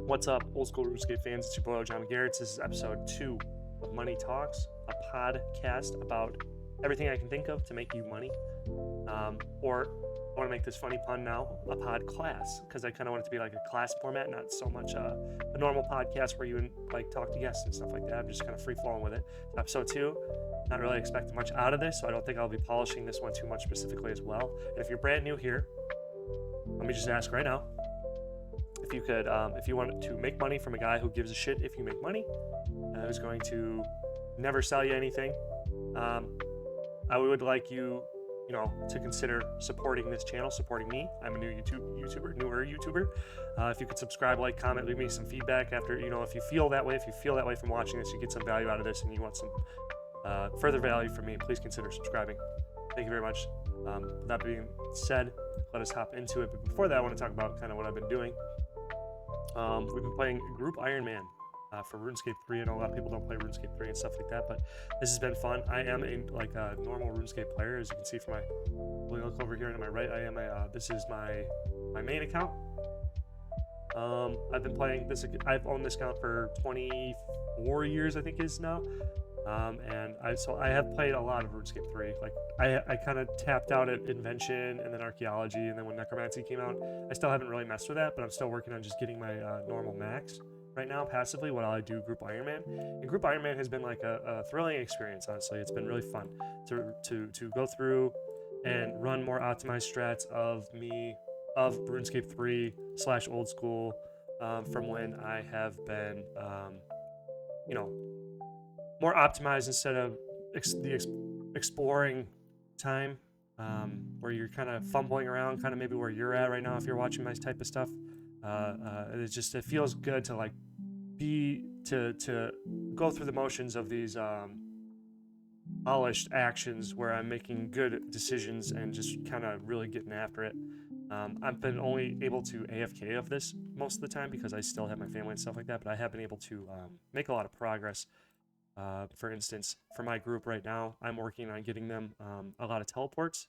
What's up, old school RuneScape fans? It's your boy John Garrett. This is episode 2 of Money Talks, a podcast about everything I can think of to make you money. Or I want to make this funny pun now, a pod class, because I kind of want it to be like a class format, not so much a normal podcast where you like talk to guests and stuff like that. I'm just kind of free flowing with it. Episode 2, not really expecting much out of this, so I don't think I'll be polishing this one too much specifically as well. And if you're brand new here, let me just ask right now. If you could, if you want to make money from a guy who gives a shit if you make money, who's going to never sell you anything, I would like you to consider supporting this channel, supporting me. I'm a newer YouTuber. If you could subscribe, like, comment, leave me some feedback after, if you feel that way from watching this, you get some value out of this and you want some further value from me, please consider subscribing. Thank you very much. With that being said, let us hop into it. But before that, I want to talk about kind of what I've been doing. We've been playing Group Iron Man for RuneScape 3. I know a lot of people don't play RuneScape 3 and stuff like that, but this has been fun. I am a normal RuneScape player, as you can see from my look over here to my right. This is my main account. I've been playing this. I've owned this account for 24 years, I think is now. And I have played a lot of RuneScape 3. Like I kind of tapped out at Invention and then Archaeology, and then when Necromancy came out, I still haven't really messed with that, but I'm still working on just getting my normal max right now passively while I do Group Iron Man. And Group Iron Man has been like a thrilling experience, honestly. It's been really fun to go through and run more optimized strats of RuneScape 3 / old school from when I have been more optimized instead of exploring time, where you're kind of fumbling around, kind of maybe where you're at right now if you're watching my type of stuff. It feels good to like to go through the motions of these polished actions where I'm making good decisions and just kind of really getting after it. I've been only able to AFK of this most of the time because I still have my family and stuff like that, but I have been able to make a lot of progress. For instance, for my group right now, I'm working on getting them a lot of teleports.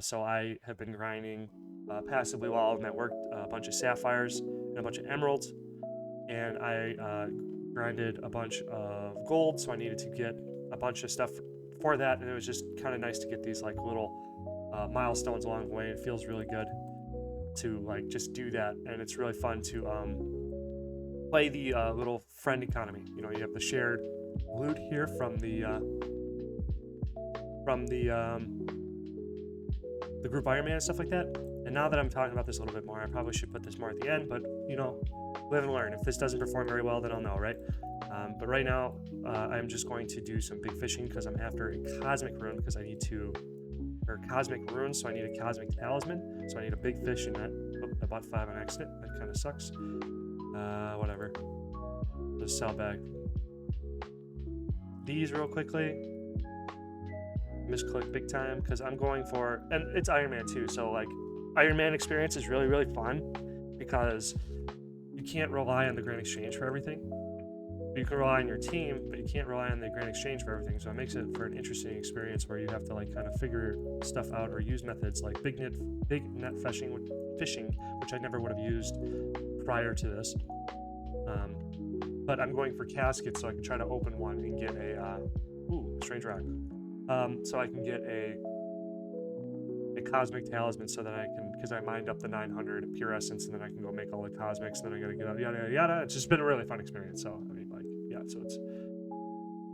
So I have been grinding passively while I'm at work a bunch of sapphires and a bunch of emeralds. And I grinded a bunch of gold, so I needed to get a bunch of stuff for that. And it was just kind of nice to get these like little milestones along the way. It feels really good to like just do that. And it's really fun to play the little friend economy. You have the shared loot here from the Group Iron Man and stuff like that. And now that I'm talking about this a little bit more, I probably should put this more at the end, but live and learn. If this doesn't perform very well, then I'll know, right? But right now, I'm just going to do some big fishing because I'm after a cosmic rune because cosmic runes, so I need a cosmic talisman. So I need a big fish in that. Oh, I bought 5 on accident. That kind of sucks. Whatever. Just sell back these real quickly. Misclick big time because I'm going for, and it's Iron Man too, so like Iron Man experience is really, really fun because you can't rely on the Grand Exchange for everything. You can rely on your team, but you can't rely on the Grand Exchange for everything. So it makes it for an interesting experience where you have to like kind of figure stuff out or use methods like big net fishing, which I never would have used prior to this. But I'm going for caskets so I can try to open one and get a strange rock. So I can get a cosmic talisman so that I can, because I mined up the 900 pure essence, and then I can go make all the cosmics, and then I gotta get out yada yada yada. It's just been a really fun experience. So I mean, like, yeah. So it's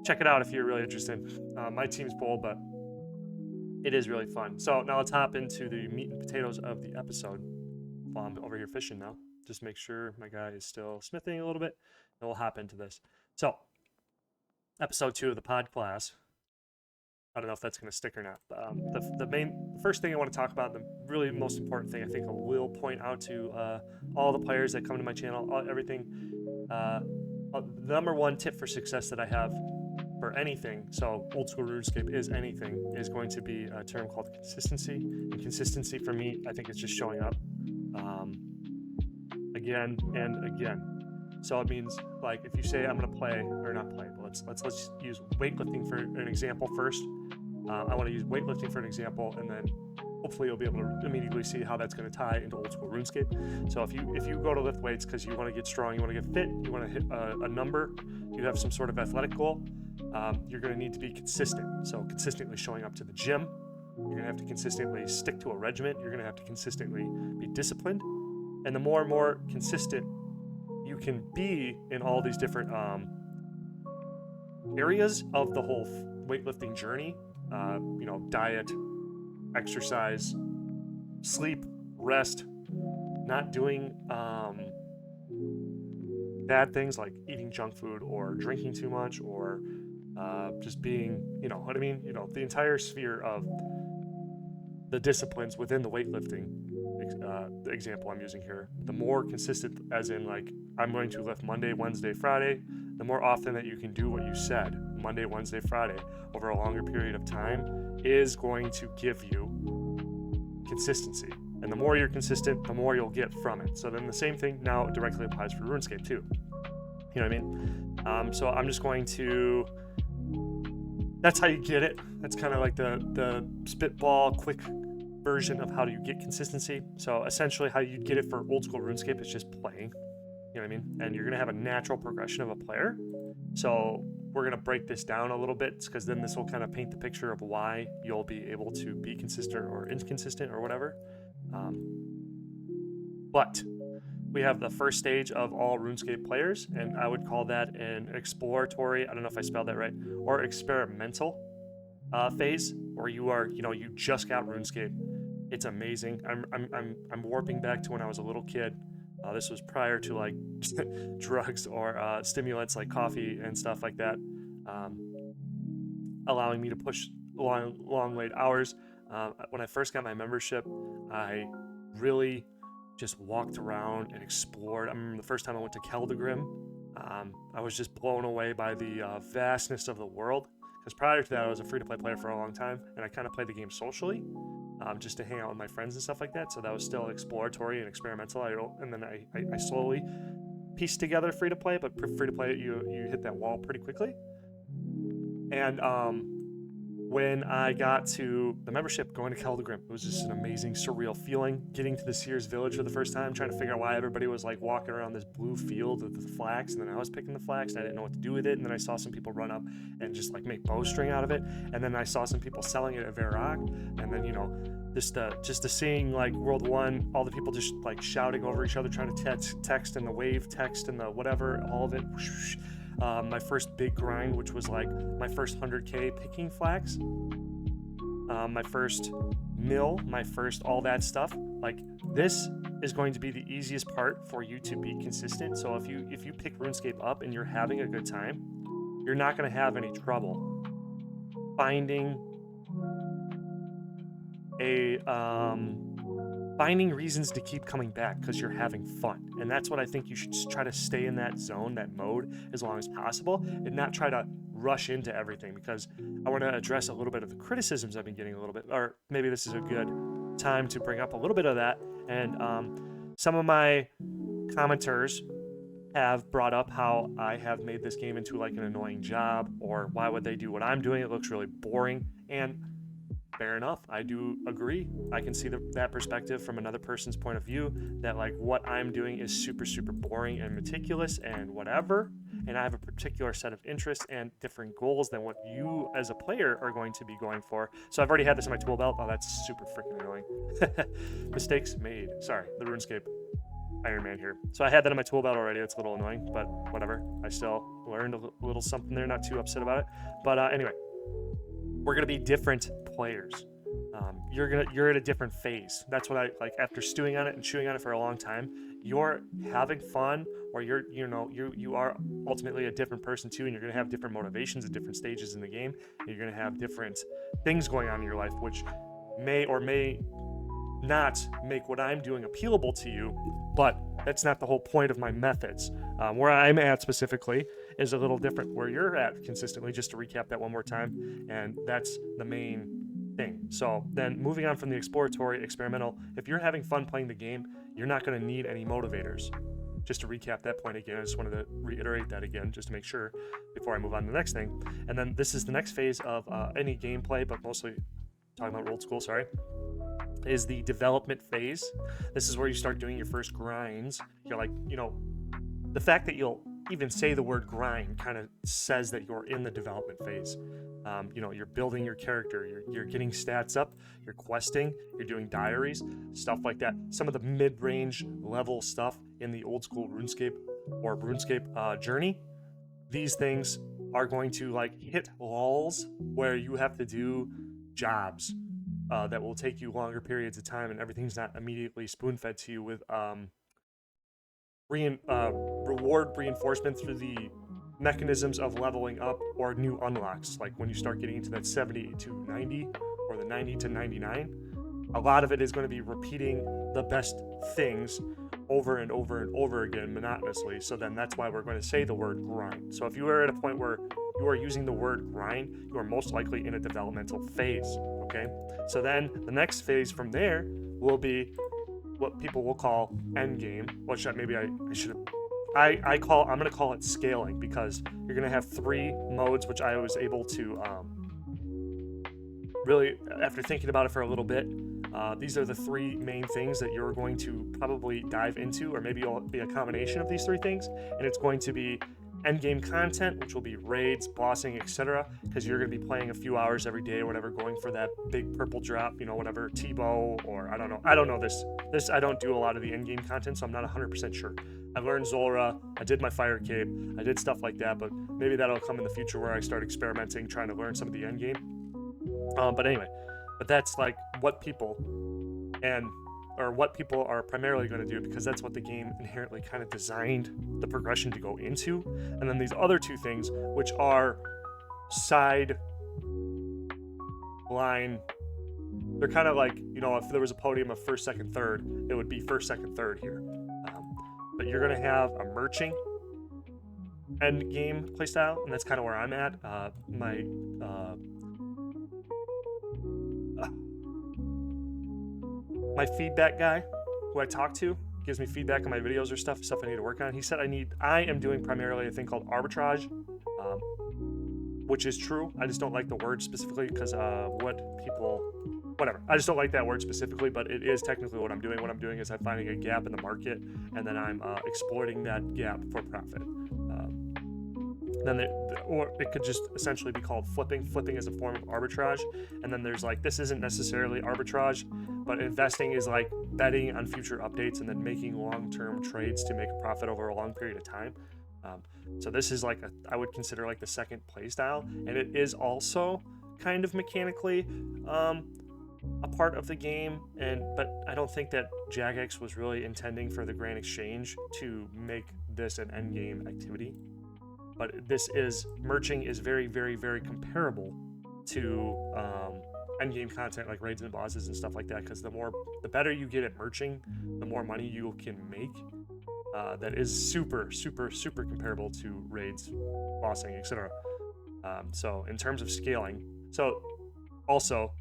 check it out if you're really interested. My team's bold, but it is really fun. So now let's hop into the meat and potatoes of the episode. While I'm over here fishing now, just make sure my guy is still smithing a little bit, and we'll hop into this. So episode 2 of the pod class. I don't know if that's going to stick or not. The first thing I want to talk about, the really most important thing I think I will point out to all the players that come to my channel, everything. The number one tip for success that I have for anything, so old school RuneScape is anything, is going to be a term called consistency. And consistency for me, I think it's just showing up again and again. So it means, like, if you say I'm going to play, or not play, but let's use weightlifting for an example first. I want to use weightlifting for an example, and then hopefully you'll be able to immediately see how that's going to tie into old school RuneScape. So if you go to lift weights because you want to get strong, you want to get fit, you want to hit a number, you have some sort of athletic goal, you're going to need to be consistent. So consistently showing up to the gym, you're going to have to consistently stick to a regimen, you're going to have to consistently be disciplined, and the more and more consistent you can be in all these different areas of the whole weightlifting journey, diet, exercise, sleep, rest, not doing bad things like eating junk food or drinking too much or just being, what I mean? The entire sphere of the disciplines within the weightlifting the example I'm using here. The more consistent, as in like, I'm going to lift Monday, Wednesday, Friday, the more often that you can do what you said, Monday, Wednesday, Friday, over a longer period of time, is going to give you consistency. And the more you're consistent, the more you'll get from it. So then the same thing now directly applies for RuneScape too. You know what I mean? So I'm just going to, that's how you get it. That's kind of like the spitball quick version of how do you get consistency. So essentially how you get it for old school RuneScape is just playing. You know what I mean? And you're going to have a natural progression of a player. So we're going to break this down a little bit because then this will kind of paint the picture of why you'll be able to be consistent or inconsistent or whatever. But we have the first stage of all RuneScape players, and I would call that an exploratory, I don't know if I spelled that right, or experimental phase, where you are, you just got RuneScape. It's amazing. I'm warping back to when I was a little kid. This was prior to like drugs or stimulants like coffee and stuff like that, allowing me to push long late hours. When I first got my membership, I really just walked around and explored. I remember the first time I went to Keldagrim, I was just blown away by the vastness of the world. Because prior to that, I was a free-to-play player for a long time, and I kind of played the game socially, just to hang out with my friends and stuff like that. So that was still exploratory and experimental. And then I slowly pieced together free-to-play, but free-to-play, you hit that wall pretty quickly. And when I got to the membership, going to Keldagrim, it was just an amazing, surreal feeling. Getting to the Sears Village for the first time, trying to figure out why everybody was like walking around this blue field with the flax, and then I was picking the flax, and I didn't know what to do with it. And then I saw some people run up and just like make bowstring out of it. And then I saw some people selling it at Varrock. And then just the seeing like World 1, all the people just like shouting over each other, trying to text and the wave text and the whatever, all of it. My first big grind, which was like my first 100K picking flax, my first mill, my first all that stuff. Like, this is going to be the easiest part for you to be consistent. So if you pick RuneScape up and you're having a good time, you're not going to have any trouble finding reasons to keep coming back because you're having fun. And that's what I think you should try to stay in that zone, that mode, as long as possible, and not try to rush into everything, because I want to address a little bit of the criticisms I've been getting a little bit, or maybe this is a good time to bring up a little bit of that. And some of my commenters have brought up how I have made this game into like an annoying job, or why would they do what I'm doing? It looks really boring. And fair enough, I do agree. I can see that perspective from another person's point of view, that like what I'm doing is super, super boring and meticulous and whatever, and I have a particular set of interests and different goals than what you as a player are going to be going for. So I've already had this in my tool belt. Oh, that's super freaking annoying. Mistakes made. Sorry, the RuneScape Iron Man here. So I had that in my tool belt already. It's a little annoying, but whatever. I still learned a little something there, not too upset about it. But anyway, we're going to be different players. You're at a different phase. That's what I like. After stewing on it and chewing on it for a long time, you're having fun, or you are ultimately a different person too, and you're going to have different motivations at different stages in the game, and you're going to have different things going on in your life, which may or may not make what I'm doing appealable to you. But that's not the whole point of my methods. Where I'm at specifically is a little different where you're at consistently, just to recap that one more time, and that's the main thing. So then moving on from the exploratory, experimental, if you're having fun playing the game, you're not going to need any motivators. Just to recap that point again, I just wanted to reiterate that again, just to make sure before I move on to the next thing. And then this is the next phase of any gameplay, but mostly talking about old school, sorry. is the development phase. This is where you start doing your first grinds. You're like, the fact that you'll even say the word grind kind of says that you're in the development phase. You're building your character, you're getting stats up, you're questing, you're doing diaries, stuff like that. Some of the mid-range level stuff in the old school RuneScape or RuneScape journey, these things are going to like hit lulls where you have to do jobs that will take you longer periods of time, and everything's not immediately spoon-fed to you with reward reinforcement through the mechanisms of leveling up or new unlocks. Like when you start getting into that 70 to 90 or the 90 to 99, a lot of it is going to be repeating the best things over and over and over again monotonously. So then that's why we're going to say the word grind. So if you are at a point where you are using the word grind, you are most likely in a developmental phase. Okay, so then the next phase from there will be what people will call end game, which maybe I should have. I'm going to call it scaling, because you're going to have 3 modes, which I was able to really, after thinking about it for a little bit, these are the 3 main things that you're going to probably dive into, or maybe it'll be a combination of these 3 things, and it's going to be end game content, which will be raids, bossing, etc., because you're going to be playing a few hours every day or whatever, going for that big purple drop, whatever, T-bow, or I don't know this I don't do a lot of the end game content, so I'm not 100% sure. I learned Zora, I did my fire cape, I did stuff like that, but maybe that'll come in the future where I start experimenting, trying to learn some of the end game. But anyway, that's like what people are primarily going to do, because that's what the game inherently kind of designed the progression to go into. And then these other 2 things, which are side line, they're kind of like, if there was a podium of first, second, third, it would be first, second, third here. But you're going to have a merching end game playstyle, and that's kind of where I'm at. My feedback guy, who I talk to, gives me feedback on my videos or stuff I need to work on. He said I am doing primarily a thing called arbitrage, which is true. I just don't like the word specifically, because whatever. I just don't like that word specifically, but it is technically what I'm doing. What I'm doing is I'm finding a gap in the market, and then I'm exploiting that gap for profit. Or it could just essentially be called flipping. Flipping is a form of arbitrage. And then there's like, this isn't necessarily arbitrage, but investing is like betting on future updates and then making long-term trades to make a profit over a long period of time. So this is like I would consider like the second play style, and it is also kind of mechanically a part of the game. But I don't think that Jagex was really intending for the Grand Exchange to make this an end game activity. But merching is very, very, very comparable to end game content like raids and bosses and stuff like that, because the better you get at merching, the more money you can make. That is super, super, super comparable to raids, bossing, etc. So in terms of scaling, also,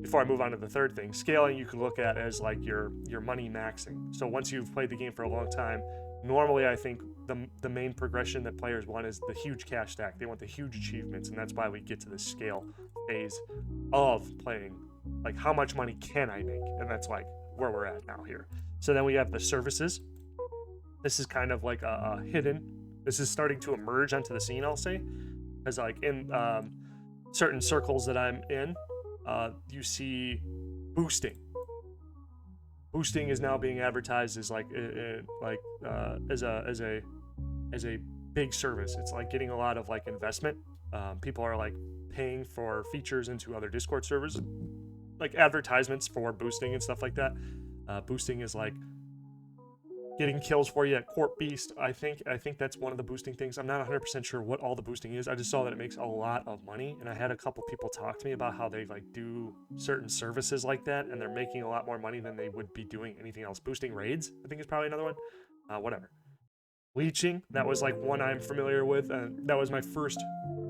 before I move on to the third thing, scaling you can look at as like your money maxing. So once you've played the game for a long time, normally I think the main progression that players want is the huge cash stack. They want the huge achievements, and that's why we get to the scale phase of playing. Like, how much money can I make? And that's like where we're at now here. So then we have the services. This is kind of like a hidden. This is starting to emerge onto the scene, I'll say, as like in certain circles that I'm in, you see boosting. Boosting is now being advertised as as a big service. It's like getting a lot of like investment. People are like paying for features into other Discord servers, like advertisements for boosting and stuff like that. Boosting is like getting kills for you at Court Beast. I think that's one of the boosting things. I'm not 100% sure what all the boosting is. I just saw that it makes a lot of money, and I had a couple people talk to me about how they like do certain services like that, and they're making a lot more money than they would be doing anything else. Boosting raids, I think, is probably another one. Whatever. Leeching, that was like one I'm familiar with. That was my first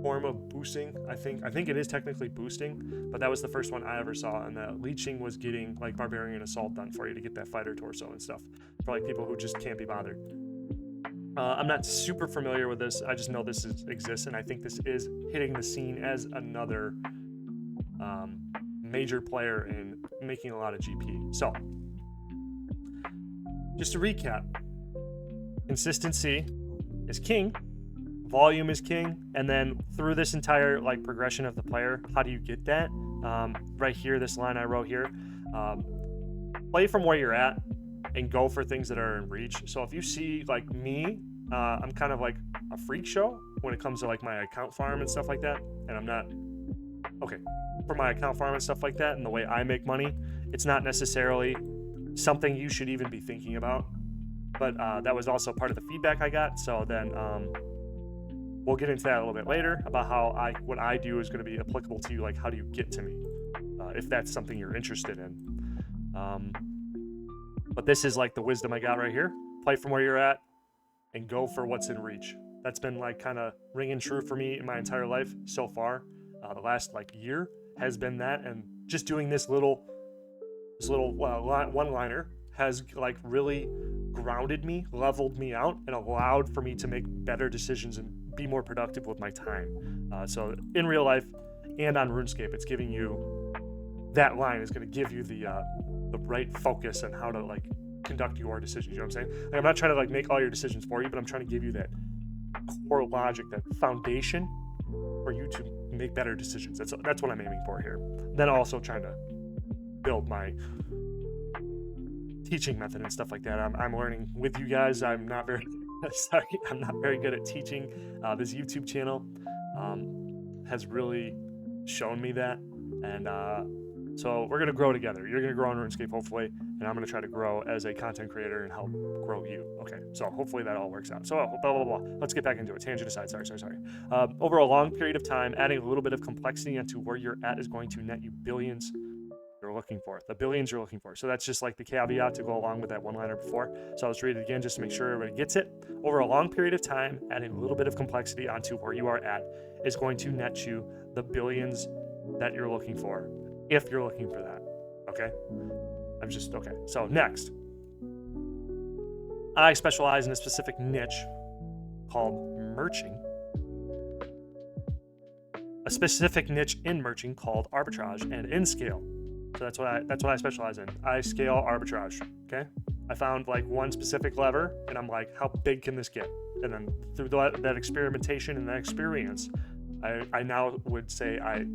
form of boosting. I think it is technically boosting, but that was the first one I ever saw. And the leeching was getting like Barbarian Assault done for you to get that fighter torso and stuff for like people who just can't be bothered. I'm not super familiar with this. I just know this exists, and I think this is hitting the scene as another major player in making a lot of GP. So just to recap, consistency is king, volume is king, and then through this entire like progression of the player, how do you get that? Right here, this line I wrote here, play from where you're at and go for things that are in reach. So if you see like me, I'm kind of like a freak show when it comes to like my account farm and stuff like that, and I'm not okay for my account farm and stuff like that, and the way I make money, it's not necessarily something you should even be thinking about, but that was also part of the feedback I got. So then we'll get into that a little bit later about how what I do is going to be applicable to you, like how do you get to me, if that's something you're interested in. But this is like the wisdom I got right here: play from where you're at and go for what's in reach. That's been like kind of ringing true for me in my entire life so far. The last like year has been that, and just doing this little one-liner has like really grounded me, leveled me out, and allowed for me to make better decisions and be more productive with my time. So in real life and on RuneScape, it's giving you, that line is going to give you the right focus on how to like conduct your decisions. You know what I'm saying? Like, I'm not trying to like make all your decisions for you, but I'm trying to give you that core logic, that foundation for you to make better decisions. That's what I'm aiming for here. Then also trying to build my teaching method and stuff like that. I'm learning with you guys. I'm not very good at teaching. This YouTube channel has really shown me that, and so we're gonna grow together. You're gonna grow on RuneScape hopefully, and I'm gonna try to grow as a content creator and help grow you. Okay, so hopefully that all works out. So blah blah blah. Let's get back into it. Tangent aside. Sorry. Over a long period of time, adding a little bit of complexity into where you're at is going to net you billions. You're looking for the billions you're looking for. So that's just like the caveat to go along with that one-liner before. So let's read it again just to make sure everybody gets it. Over a long period of time, adding a little bit of complexity onto where you are at is going to net you the billions that you're looking for, if you're looking for that. Okay? Okay. So next, I specialize in a specific niche called merching. A specific niche in merching called arbitrage and in scale. So that's what I specialize in. I scale arbitrage. Okay, I found like one specific lever, and I'm like, how big can this get? And then through that experimentation and that experience, I now would say I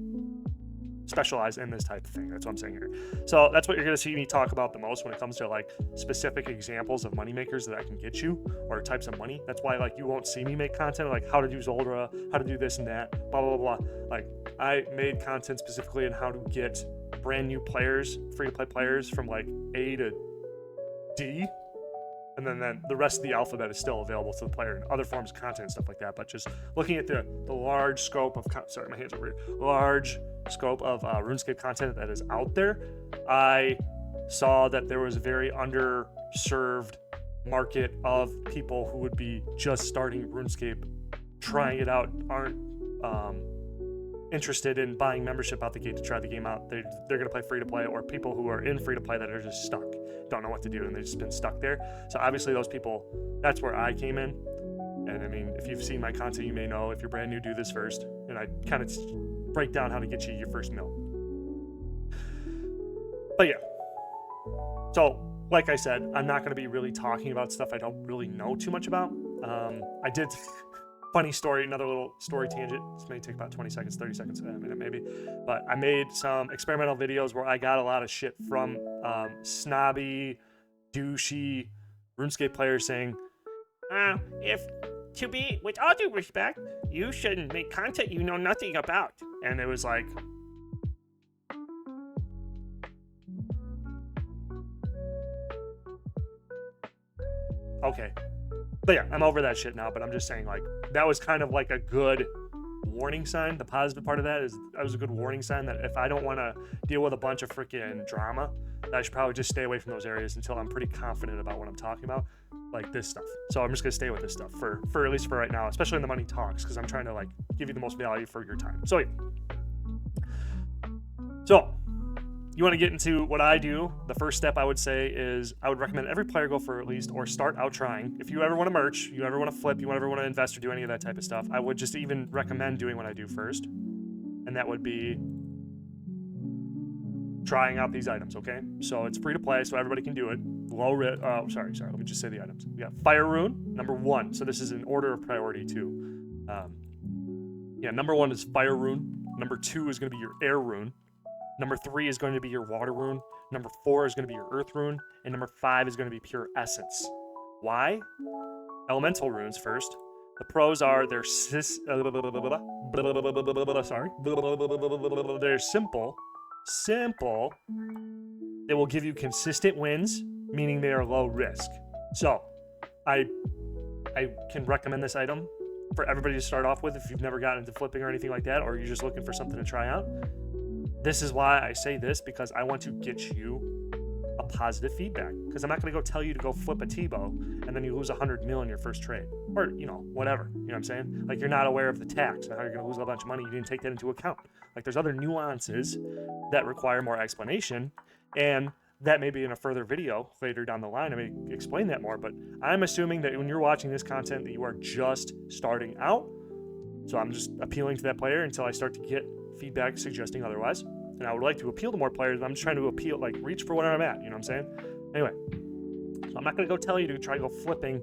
specialize in this type of thing. That's what I'm saying here. So that's what you're going to see me talk about the most when it comes to like specific examples of money makers that I can get you, or types of money. That's why like you won't see me make content like how to do Zoldra, how to do this and that, blah blah blah. Like I made content specifically on how to get brand new players, free to play players from like A to D, and then the rest of the alphabet is still available to the player in other forms of content and stuff like that. But just looking at the large scope of large scope of RuneScape content that is out there, I saw that there was a very underserved market of people who would be just starting RuneScape, trying it out, aren't interested in buying membership out the gate to try the game out. They're going to play free to play, or people who are in free to play that are just stuck, don't know what to do, and they've just been stuck there. So obviously those people, that's where I came in. And I mean, if you've seen my content, you may know, if you're brand new, do this first. And I kind of break down how to get you your first mil. But yeah, so like I said, I'm not going to be really talking about stuff I don't really know too much about. I did funny story, another little story tangent. This may take about 20 seconds, 30 seconds, a minute maybe. But I made some experimental videos where I got a lot of shit from snobby, douchey RuneScape players saying, to be, with all due respect, you shouldn't make content you know nothing about. And it was like, okay. But yeah, I'm over that shit now, but I'm just saying, like, that was kind of like a good warning sign. The positive part of that is that was a good warning sign that if I don't want to deal with a bunch of freaking drama, that I should probably just stay away from those areas until I'm pretty confident about what I'm talking about, like this stuff. So I'm just going to stay with this stuff for at least for right now, especially in the money talks, because I'm trying to, like, give you the most value for your time. So yeah. So you want to get into what I do, the first step I would say is I would recommend every player go for at least, or start out trying. If you ever want to merch, you ever want to flip, you ever want to invest or do any of that type of stuff, I would just even recommend doing what I do first. And that would be trying out these items, okay? So it's free to play, so everybody can do it. Low risk. Sorry. Let me just say the items. We got Fire Rune, number 1. So this is in order of priority too. Number 1 is Fire Rune. Number 2 is going to be your Air Rune. Number 3 is going to be your Water Rune. Number 4 is going to be your Earth Rune, and number 5 is going to be Pure Essence. Why? Elemental runes first. The pros are they're they're simple. They will give you consistent wins, meaning they are low risk. So, I can recommend this item for everybody to start off with if you've never gotten into flipping or anything like that, or you're just looking for something to try out. This is why I say this, because I want to get you a positive feedback. Because I'm not going to go tell you to go flip a T-bow and then you lose 100 mil in your first trade, or whatever. You know what I'm saying? Like, you're not aware of the tax and how you're going to lose a bunch of money. You didn't take that into account. Like, there's other nuances that require more explanation, and that may be in a further video later down the line. I may explain that more, but I'm assuming that when you're watching this content that you are just starting out. So I'm just appealing to that player until I start to get feedback suggesting otherwise. And I would like to appeal to more players, but I'm just trying to reach for where I'm at, you know what I'm saying? Anyway, so I'm not going to go tell you to try to go flipping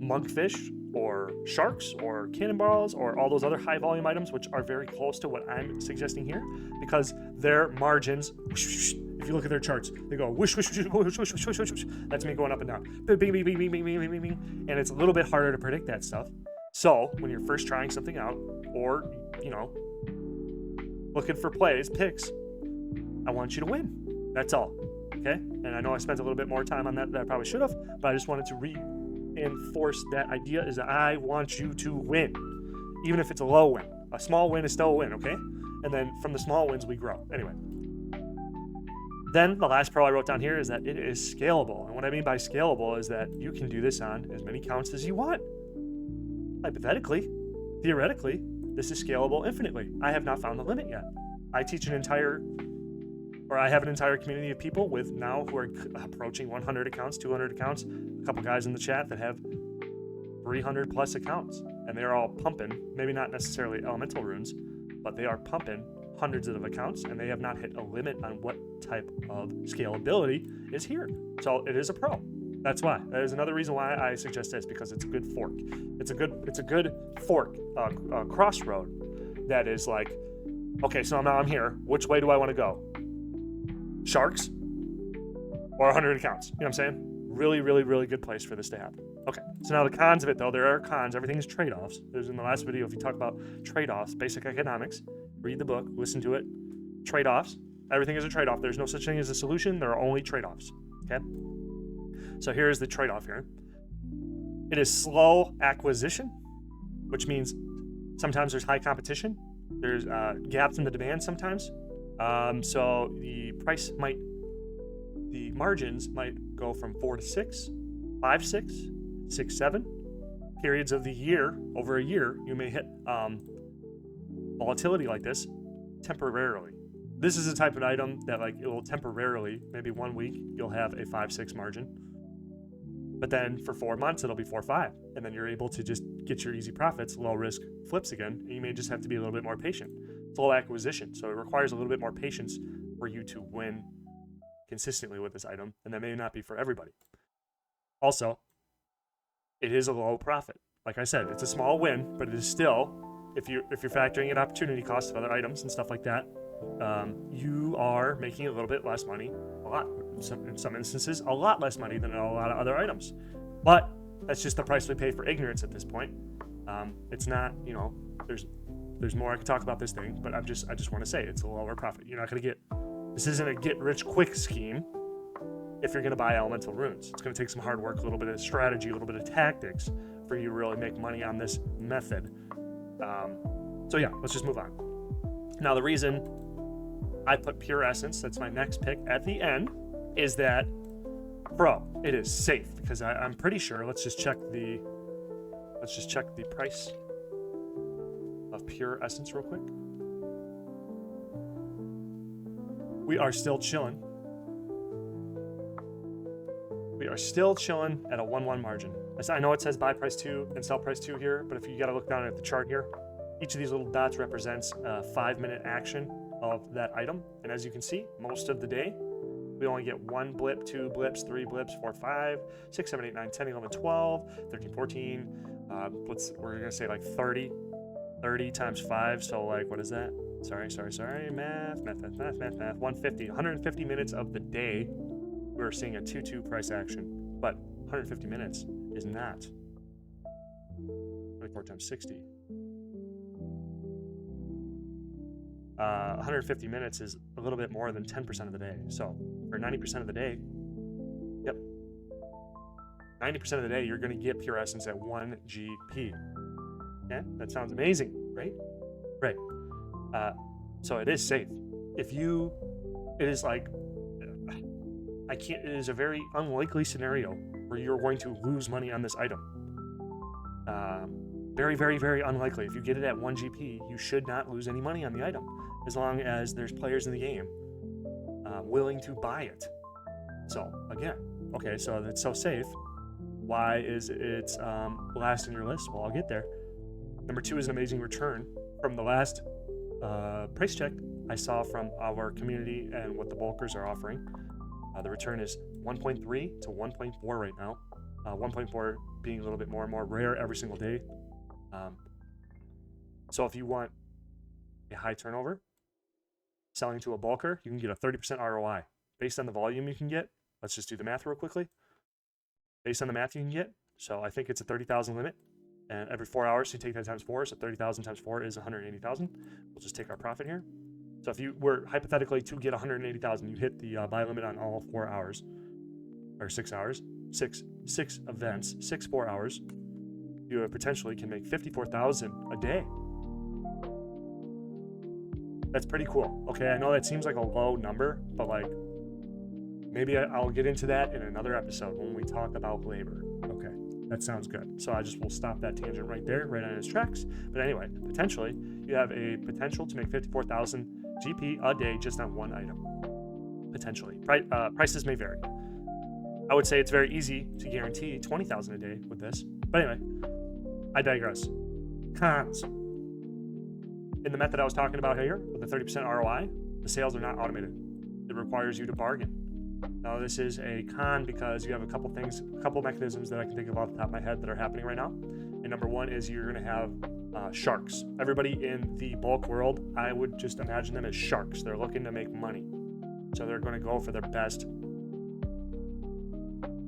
monkfish or sharks or cannonballs or all those other high volume items, which are very close to what I'm suggesting here, because their margins, if you look at their charts, they go whoosh, whoosh, whoosh, whoosh, whoosh, whoosh, whoosh, whoosh. That's me going up and down. Bing, bing, bing, bing, bing, bing, bing, bing. And it's a little bit harder to predict that stuff. So when you're first trying something out, or, looking for picks, I want you to win. That's all. Okay? And I know I spent a little bit more time on that than I probably should have, but I just wanted to reinforce that idea is that I want you to win. Even if it's a low win. A small win is still a win, okay? And then from the small wins, we grow. Anyway. Then the last pro I wrote down here is that it is scalable. And what I mean by scalable is that you can do this on as many counts as you want. Hypothetically, theoretically, this is scalable infinitely. I have not found the limit yet. I have an entire community of people who are approaching 100 accounts, 200 accounts, a couple guys in the chat that have 300 plus accounts, and they're all pumping, maybe not necessarily elemental runes, but they are pumping hundreds of accounts, and they have not hit a limit on what type of scalability is here. So it is a pro. That's why. That is another reason why I suggest this, because it's a good fork. It's a good fork, crossroad that is like, okay, so now I'm here. Which way do I want to go? Sharks or 100 accounts? You know what I'm saying? Really, really, really good place for this to happen. Okay, so now the cons of it, though, there are cons. Everything is trade-offs. There's in the last video, if you talk about trade-offs, basic economics, read the book, listen to it. Trade-offs. Everything is a trade-off. There's no such thing as a solution. There are only trade-offs. Okay? So here's the trade-off here. It is slow acquisition, which means sometimes there's high competition. There's gaps in the demand sometimes. So the margins might go from 4 to 6, 5, 6, 6, 7 periods of the year. Over a year, you may hit volatility like this temporarily. This is a type of item that it will temporarily, maybe 1 week, you'll have a 5-6 margin. But then for 4 months, it'll be 4-5. And then you're able to just get your easy profits, low risk flips again. And you may just have to be a little bit more patient. Full acquisition. So it requires a little bit more patience for you to win consistently with this item. And that may not be for everybody. Also, it is a low profit. Like I said, it's a small win, but it is still, if you're factoring in opportunity costs of other items and stuff like that, you are making a little bit less money, a lot. In some instances, a lot less money than a lot of other items. But that's just the price we pay for ignorance at this point. It's not, there's more I could talk about this thing, but I just want to say it's a lower profit. You're not going to get, this isn't a get rich quick scheme if you're going to buy elemental runes. It's going to take some hard work, a little bit of strategy, a little bit of tactics for you to really make money on this method. So yeah, let's just move on. Now the reason I put Pure Essence, that's my next pick, at the end, is that, it is safe, because I'm pretty sure, let's just check the price of Pure Essence real quick. We are still chilling. We are still chilling at a 1-1 margin. I know it says buy price 2 and sell price 2 here, but if you got to look down at the chart here, each of these little dots represents a 5-minute action of that item. And as you can see, most of the day, we only get 1 blip, 2 blips, 3 blips, 4, 5, 6, 7, 8, 9, 10, 11, 12, 13, 14. We're going to say like 30 times 5. So like, what is that? Sorry. Math. 150 minutes of the day, we're seeing a 2-2 price action. But 150 minutes is not 24 times 60. 150 minutes is a little bit more than 10% of the day. So for 90% of the day, 90% of the day, you're going to get pure essence at 1 GP. Yeah, that sounds amazing, right? Right. So it is safe. It is like, it is a very unlikely scenario where you're going to lose money on this item. Very, very, very unlikely. If you get it at 1 GP, you should not lose any money on the item, as long as there's players in the game willing to buy it. So again, okay, so it's so safe. Why is it last in your list? Well, I'll get there. Number 2 is an amazing return from the last price check I saw from our community and what the bulkers are offering. The return is 1.3 to 1.4 right now. 1.4 being a little bit more and more rare every single day. So if you want a high turnover, selling to a bulker, you can get a 30% ROI. Based on the volume you can get, let's just do the math real quickly. Based on the math you can get, so I think it's a 30,000 limit, and every 4 hours you take that times 4, so 30,000 times 4 is 180,000. We'll just take our profit here. So if you were hypothetically to get 180,000, you hit the buy limit on all 4 hours, or 6 hours, six events, 4 hours. You potentially can make 54,000 a day. That's pretty cool. Okay, I know that seems like a low number, but like, maybe I'll get into that in another episode when we talk about labor. Okay, that sounds good. So we'll stop that tangent right there, right on its tracks. But anyway, potentially, you have a potential to make 54,000 GP a day just on one item. Potentially. Prices may vary. I would say it's very easy to guarantee 20,000 a day with this. But anyway, I digress. Cons. In the method I was talking about here, with the 30% ROI, the sales are not automated. It requires you to bargain. Now, this is a con because you have a couple mechanisms that I can think of off the top of my head that are happening right now. And number 1 is you're going to have sharks. Everybody in the bulk world, I would just imagine them as sharks. They're looking to make money. So they're going to go for their best.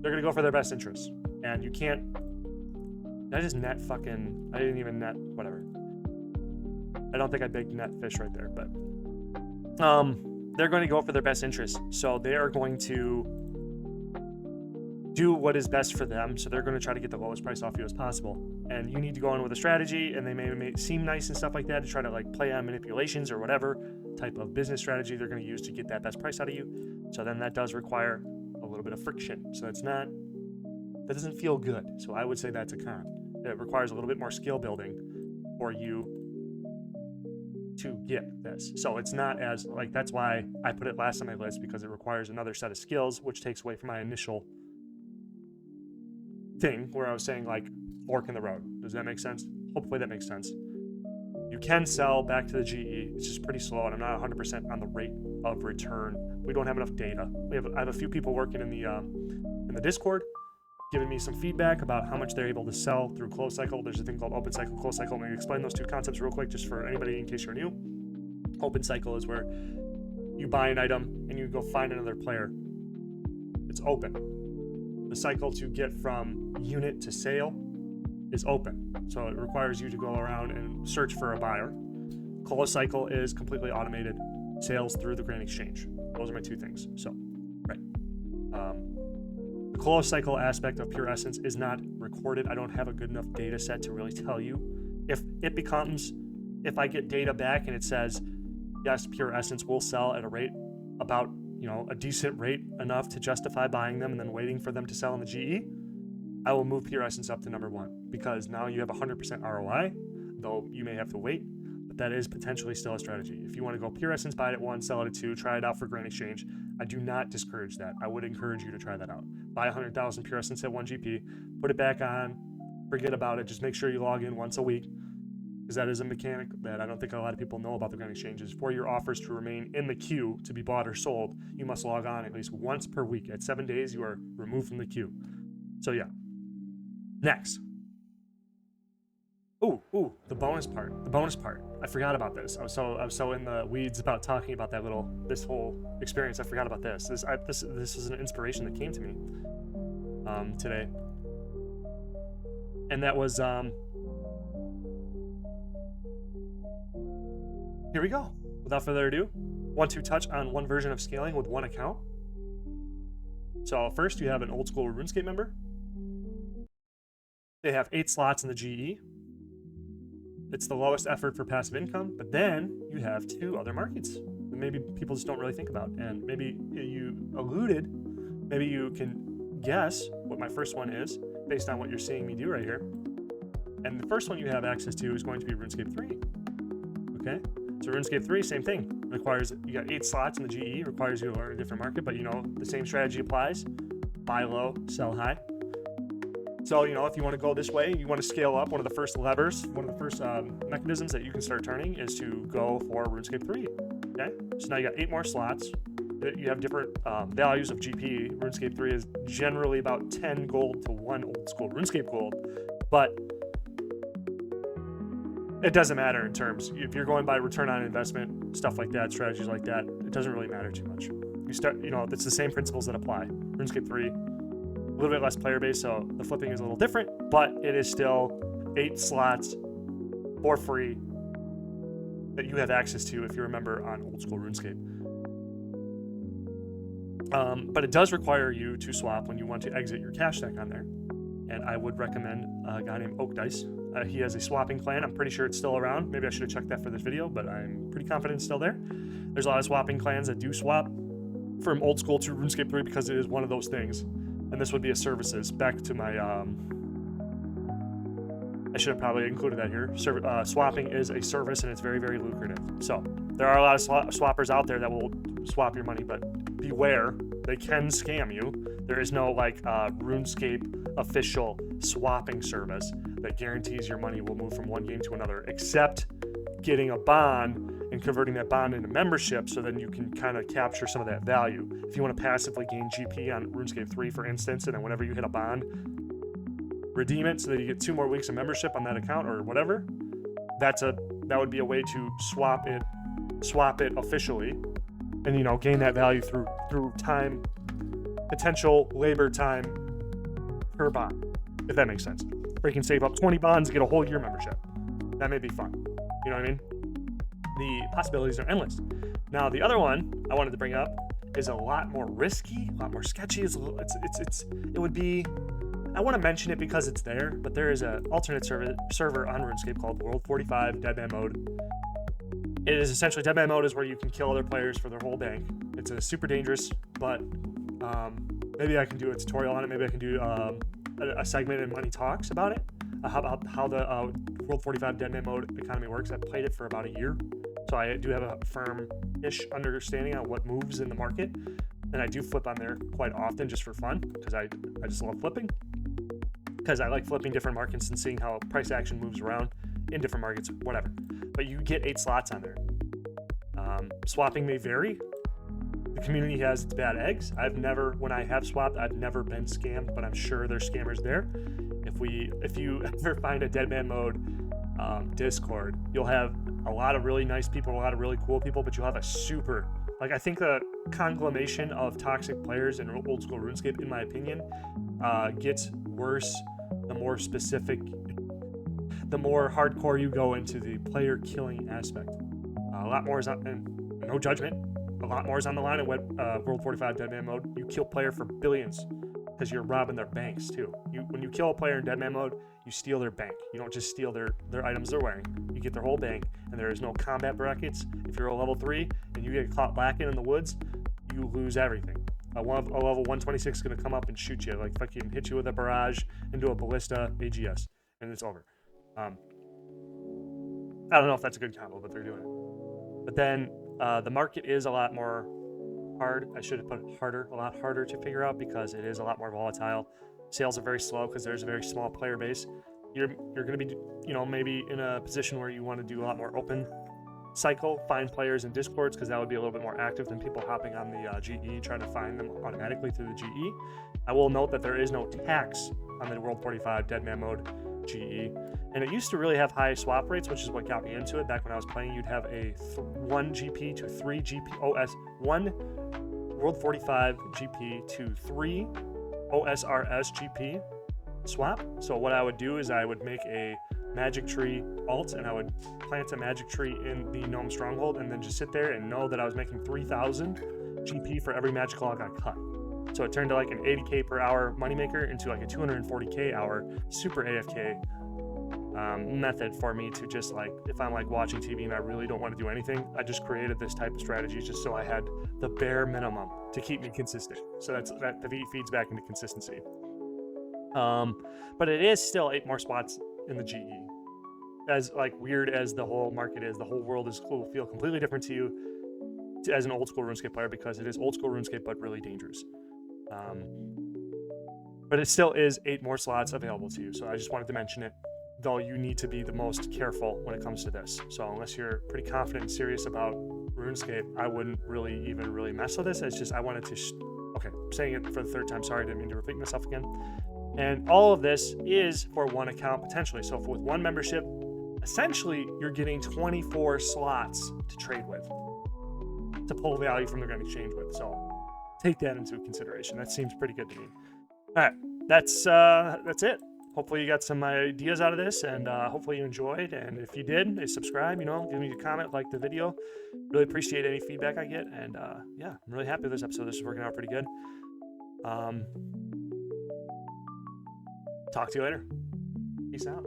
They're going to go for their best interests. And you can't. I didn't even net, whatever. I don't think I big net fish right there, but they're going to go for their best interests. So they are going to do what is best for them. So they're going to try to get the lowest price off you as possible. And you need to go in with a strategy, and they may seem nice and stuff like that to try to like play on manipulations or whatever type of business strategy they're going to use to get that best price out of you. So then that does require a little bit of friction. So that doesn't feel good. So I would say that's a con. It requires a little bit more skill building for you to get this. So it's not as like, that's why I put it last on my list, because it requires another set of skills, which takes away from my initial thing where I was saying like fork in the road. Does that make sense? Hopefully that makes sense. You can sell back to the GE. It's just pretty slow, and I'm not 100% on the rate of return. We don't have enough data. I have a few people working in the Discord giving me some feedback about how much they're able to sell through closed cycle. There's a thing called open cycle, closed cycle. I'm going to explain those two concepts real quick just for anybody in case you're new. Open cycle is where you buy an item and you go find another player. It's open. The cycle to get from unit to sale is open. So it requires you to go around and search for a buyer. Closed cycle is completely automated sales through the Grand Exchange. Those are my two things. So, right. The closed cycle aspect of Pure Essence is not recorded. I don't have a good enough data set to really tell you. If I get data back and it says, yes, Pure Essence will sell at a rate about, a decent rate enough to justify buying them and then waiting for them to sell in the GE, I will move Pure Essence up to number 1, because now you have 100% ROI, though you may have to wait, but that is potentially still a strategy. If you want to go Pure Essence, buy it at 1, sell it at 2, try it out for Grand Exchange, I do not discourage that. I would encourage you to try that out. Buy 100,000 Pure Essence at 1 GP, put it back on, forget about it, just make sure you log in once a week, because that is a mechanic that I don't think a lot of people know about the Grand Exchange, is for your offers to remain in the queue to be bought or sold, you must log on at least once per week. At 7 days, you are removed from the queue. So yeah. Next. Ooh, the bonus part. I forgot about this. I was so in the weeds about talking about this whole experience. I forgot about this. This is an inspiration that came to me today, and that was here we go. Without further ado, want to touch on one version of scaling with one account. So first, you have an old school RuneScape member. They have 8 slots in the GE. It's the lowest effort for passive income, but then you have 2 other markets that maybe people just don't really think about. And maybe you alluded, maybe you can guess what my first one is based on what you're seeing me do right here. And the first one you have access to is going to be RuneScape 3. Okay, so RuneScape 3, same thing. Requires, you got 8 slots in the GE, requires you to learn a different market, but the same strategy applies. Buy low, sell high. So, if you want to go this way, you want to scale up, one of the first mechanisms that you can start turning is to go for RuneScape 3. Okay? So now you got 8 more slots. You have different values of GP. RuneScape 3 is generally about 10 gold to 1 old school RuneScape gold. But it doesn't matter in terms, if you're going by return on investment, stuff like that, strategies like that, it doesn't really matter too much. You start, it's the same principles that apply. RuneScape 3, a little bit less player base, so the flipping is a little different, but it is still 8 slots for free that you have access to if you're a member on old school RuneScape. But it does require you to swap when you want to exit your cash deck on there. And I would recommend a guy named Oak Dice. He has a swapping plan. I'm pretty sure it's still around. Maybe I should have checked that for this video, but I'm pretty confident it's still there. There's a lot of swapping clans that do swap from old school to RuneScape 3 because it is one of those things. And this would be a services. Back to my, I should have probably included that here. Swapping is a service and it's very, very lucrative. So there are a lot of swappers out there that will swap your money, but beware, they can scam you. There is no RuneScape official swapping service that guarantees your money will move from one game to another, except getting a bond and converting that bond into membership, so then you can kind of capture some of that value. If you want to passively gain GP on RuneScape 3, for instance, and then whenever you hit a bond, redeem it so that you get 2 more weeks of membership on that account or whatever, that would be a way to swap it officially, and gain that value through time, potential labor time per bond, if that makes sense. Or you can save up 20 bonds to get a whole year membership. That may be fun. You know what I mean? The possibilities are endless. Now, the other one I wanted to bring up is a lot more risky, a lot more sketchy. It would be, I want to mention it because it's there, but there is an alternate server on RuneScape called World 45 Deadman Mode. It is essentially, Deadman Mode is where you can kill other players for their whole bank. It's a super dangerous, but maybe I can do a tutorial on it. Maybe I can do a segment in Money Talks about it. How the World 45 Deadman Mode economy works. I've played it for about a year, so I do have a firm-ish understanding on what moves in the market, and I do flip on there quite often just for fun, because I just love flipping, because I like flipping different markets and seeing how price action moves around in different markets, whatever. But you get 8 slots on there. Swapping may vary. The community has its bad eggs. When I have swapped, I've never been scammed, but I'm sure there's scammers there. If you ever find a Deadman Mode Discord, you'll have a lot of really nice people, a lot of really cool people, but you'll have a super, I think the conglomeration of toxic players in old school RuneScape, in my opinion, gets worse the more specific, the more hardcore you go into the player killing aspect. A lot more is on, and no judgment, a lot more is on the line in World 45 Deadman Mode. You kill player for billions, because you're robbing their banks too. When you kill a player in Deadman Mode, you steal their bank. You don't just steal their items they're wearing. You get their whole bank, and there is no combat brackets. If you're a level 3 and you get caught lacking in the woods, you lose everything. A level 126 is going to come up and shoot you, fucking hit you with a barrage into a ballista AGS, and it's over. I don't know if that's a good combo, but they're doing it. But then the market is a lot more hard. I should have put harder, a lot harder to figure out, because it is a lot more volatile. Sales are very slow because there's a very small player base. you're going to be, maybe in a position where you want to do a lot more open cycle, find players in Discords, because that would be a little bit more active than people hopping on the GE trying to find them automatically through the GE. I will note that there is no tax on the World 45 Deadman Mode GE, and it used to really have high swap rates, which is what got me into it. Back when I was playing, you'd have a 1 GP to 3 GP 1 World 45 GP to 3 OSRS GP swap. So what I would do is I would make a magic tree alt, and I would plant a magic tree in the gnome stronghold, and then just sit there and know that I was making 3,000 GP for every magic log I cut. So it turned to like an 80k per hour moneymaker into like a 240k hour super AFK method for me to just, like, if I'm like watching TV and I really don't want to do anything, I just created this type of strategy just so I had the bare minimum to keep me consistent. So that feeds back into consistency. But it is still 8 more spots in the GE. As like weird as the whole market is, the whole world will feel completely different to you as an old school RuneScape player, because it is old school RuneScape but really dangerous. But it still is 8 more slots available to you. So I just wanted to mention it, though you need to be the most careful when it comes to this. So unless you're pretty confident and serious about RuneScape, I wouldn't really mess with this. It's just I wanted to, okay, saying it for the 3rd time, sorry, I didn't mean to repeat myself again. And all of this is for 1 account potentially. So with 1 membership, essentially you're getting 24 slots to trade with, to pull value from the Grand Exchange with. So take that into consideration. That seems pretty good to me. All right, that's it. Hopefully you got some ideas out of this, and hopefully you enjoyed. And if you did, subscribe, give me a comment, like the video. Really appreciate any feedback I get. And yeah, I'm really happy with this episode. This is working out pretty good. Talk to you later. Peace out.